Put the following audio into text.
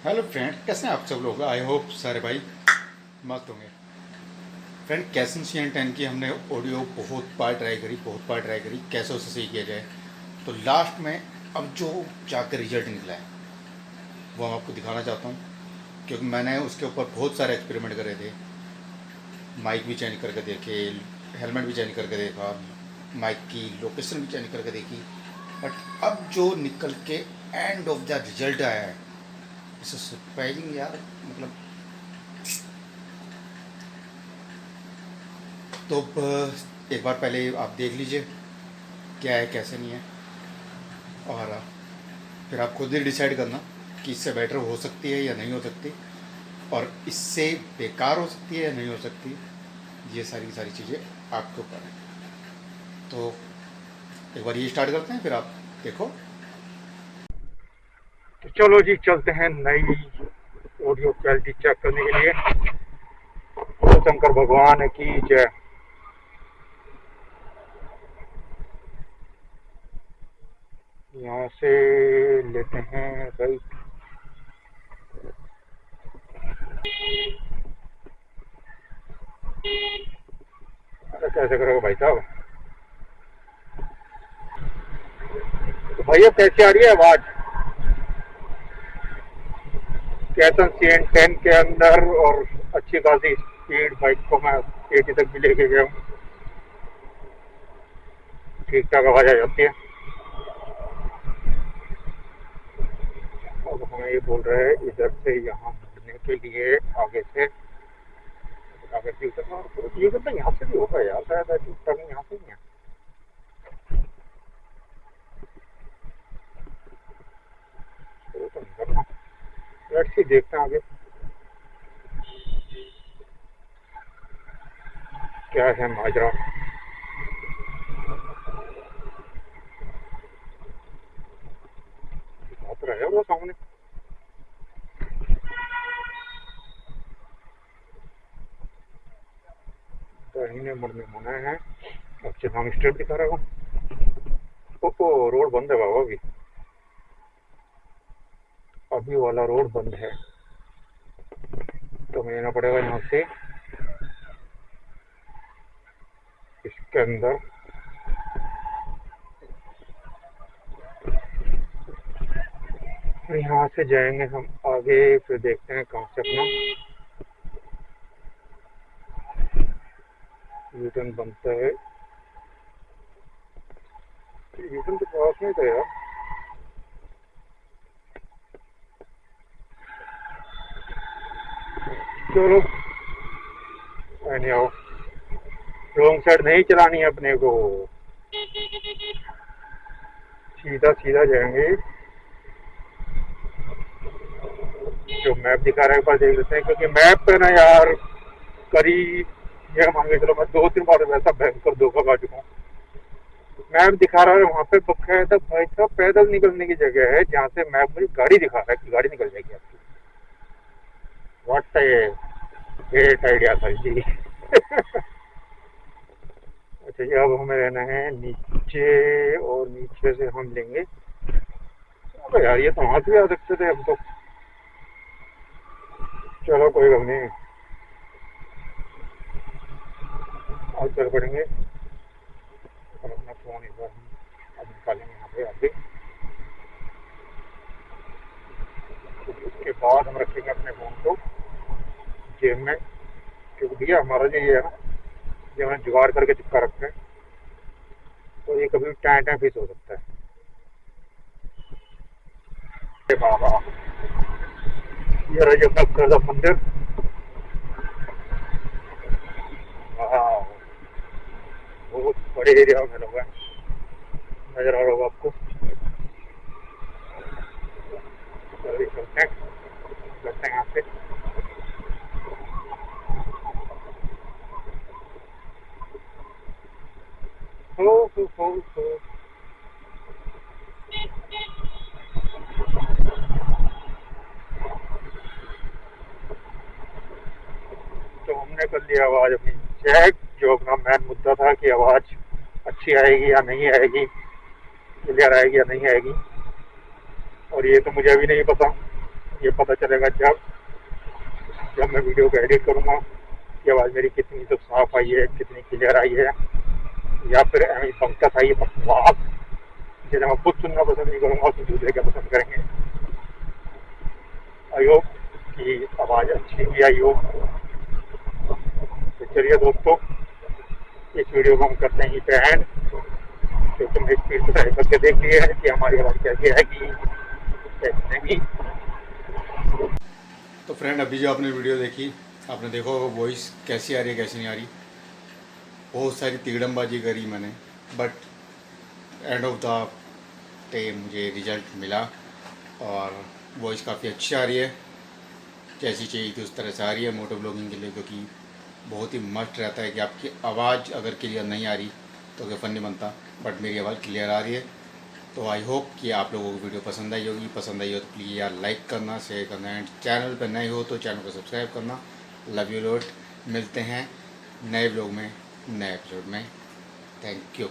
Hello friend, कैसे हैं आप सब लोग? आई होप सारे भाई मस्त होंगे। फ्रेंड, कैसन CN10 की हमने ऑडियो बहुत बार ट्राई करी कैसे उसे सही किया जाए। तो लास्ट में अब जो जाकर रिजल्ट निकला है वो मैं आपको दिखाना चाहता हूँ, क्योंकि मैंने उसके ऊपर बहुत सारे एक्सपेरिमेंट करे थे। माइक भी चेंज करके देखे, हेलमेट भी चेंज करके देखा, माइक की लोकेशन भी चेंज करके देखी। बट अब जो निकल के एंड ऑफ द रिजल्ट आया है, इट्स सरप्राइजिंग यार। मतलब तो एक बार पहले आप देख लीजिए क्या है कैसे नहीं है, और फिर आप खुद ही डिसाइड करना कि इससे बेटर हो सकती है या नहीं हो सकती, और इससे बेकार हो सकती है या नहीं हो सकती। ये सारी की सारी चीज़ें आपके ऊपर है। तो एक बार ये स्टार्ट करते हैं, फिर आप देखो। तो चलो जी चलते हैं नई ऑडियो क्वालिटी चेक करने के लिए। तो शंकर भगवान की जय। यहाँ से लेते हैं राइट। अरे कैसे करोगे भाई साहब? तो भैया कैसी आ रही है आवाज? कैसन CN10 के अंदर और अच्छी खासी स्पीड बाइक को मैं 80 तक भी लेके गया हूँ। ठीक ठाक आवाज आ जाती है। अब हमें ये बोल रहे हैं इधर से यहाँ मुड़ने के लिए आगे से आगे से उतरना, और ये तो यहाँ से भी होगा यार, शायद टर्न यहाँ से नहीं है। तो नहीं करना। लेट्स सी, देखते हैं आगे क्या है माजरा। बात रहे वो सामने। दाहिने मुड़ने मना है। अच्छा हम स्ट्रेट दिखा रहा हूँ। ओहो, रोड बंद है बाबा अभी। अभी वाला रोड बंद है। तो हमें लेना पड़ेगा यहाँ से इसके अंदर। फिर यहाँ से जाएंगे हम आगे, फिर देखते हैं कहाँ से अपना यूटर्न बनता है। यूटर्न तो पास में था यार। चलो आओ, रॉन्ग साइड नहीं चलानी है अपने को, सीधा सीधा जाएंगे। जो मैप दिखा रहा है एक बार देख लेते हैं, क्योंकि मैप पे ना यार करीब ये मान के चलो मैं 2-3 बार वैसा भयंकर धोखा खा चुका हूँ। मैप दिखा रहा है वहाँ पे बकायदा भाई साहब पैदल निकलने की जगह है, जहाँ से मैप मुझे गाड़ी दिखा रहा है कि गाड़ी निकल जाएगी आपकी। What a great idea sir ji. अच्छा जी, अब हमें रहना है नीचे, और नीचे से हम लेंगे। अबे यार ये तो वहाँ से भी आ सकते थे अब तो। चलो कोई गम नहीं, और चल पड़ेंगे। और अपना फ़ोन एक बार हम अब निकालेंगे यहाँ पे आगे। तो उसके बाद हम रखेंगे अपने फ़ोन को जेब में, क्योंकि भैया हमारा जो ये है ना, ये हमने जुगाड़ करके चिपका रखा है, तो ये कभी टाइम टाइम फिस हो सकता है। अरे बाबा, ये रही अपना करदा मंदिर। वाह, बहुत बड़े एरिया में लगा है, नजर आ रहा होगा आपको। चलिए चलते हैं, चलते हैं यहाँ से। हो। तो हमने कर लिया आवाज़ अपनी चेक। जो अपना मेन मुद्दा था कि आवाज़ अच्छी आएगी या नहीं आएगी, क्लियर आएगी या नहीं आएगी, और ये तो मुझे अभी नहीं पता। ये पता चलेगा जब जब मैं वीडियो को एडिट करूँगा कि आवाज़ मेरी कितनी तो साफ आई है, कितनी क्लियर आई है, या फिर ऐसी बकवास आई है, बकवास जिसे मैं खुद सुनना पसंद नहीं करूँगा तो दूसरे क्या पसंद करेंगे। आई होप कि आवाज़ अच्छी भी आई हो। तो चलिए दोस्तों, इस वीडियो को हम करते हैं पे एंड, क्योंकि मैं स्पीड को ट्राई करके देख लिया है कि हमारी आवाज़ कैसी आएगी कैसी नहीं। तो फ्रेंड, अभी जो आपने वीडियो देखी, आपने देखो वॉइस कैसी आ रही है कैसी नहीं आ रही। बहुत सारी तिगड़मबाजी करी मैंने, but end of the day मुझे रिजल्ट मिला और वॉइस काफ़ी अच्छी आ रही है, जैसी चाहिए थी उस तरह से आ रही है मोटो ब्लॉगिंग के लिए। क्योंकि बहुत ही मस्ट रहता है कि आपकी आवाज़ अगर क्लियर नहीं आ रही तो कोई फन नहीं बनता, बट मेरी आवाज़ क्लियर आ रही है। तो आई होप कि आप लोगों को वीडियो पसंद आई होगी। पसंद आई हो तो प्लीज़ यार लाइक करना, शेयर करना, एंड चैनल पर नए हो तो चैनल को सब्सक्राइब करना। Love you lot. मिलते हैं नए ब्लॉग में, नए एपिसोड में। Thank you.